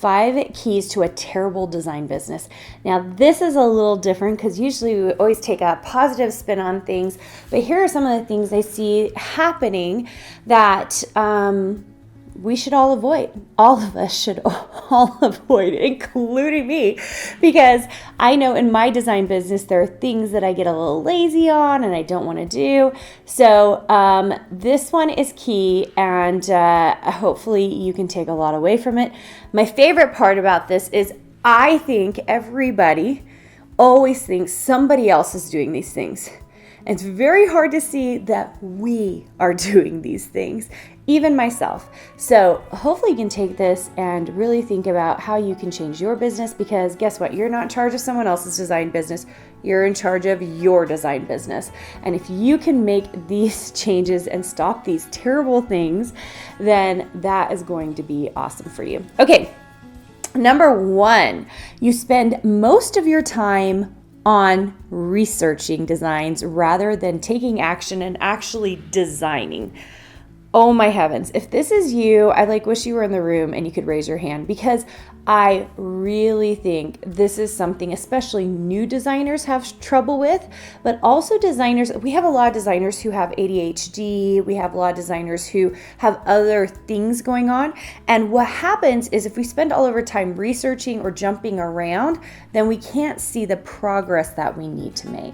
5 keys to a terrible design business. Now, this is a little different because usually we always take a positive spin on things, but here are some of the things I see happening that we should all avoid. All of us should all avoid, including me, because I know in my design business there are things that I get a little lazy on and I don't want to do. So this one is key, and hopefully you can take a lot away from it. My favorite part about this is I think everybody always thinks somebody else is doing these things. It's very hard to see that we are doing these things, even myself. So hopefully you can take this and really think about how you can change your business, because guess what? You're not in charge of someone else's design business. You're in charge of your design business. And if you can make these changes and stop these terrible things, then that is going to be awesome for you. Okay, number 1, you spend most of your time on researching designs rather than taking action and actually designing. Oh my heavens. If this is you, I wish you were in the room and you could raise your hand, because I really think this is something especially new designers have trouble with, but also designers. We have a lot of designers who have ADHD. We have a lot of designers who have other things going on. And what happens is if we spend all of our time researching or jumping around, then we can't see the progress that we need to make.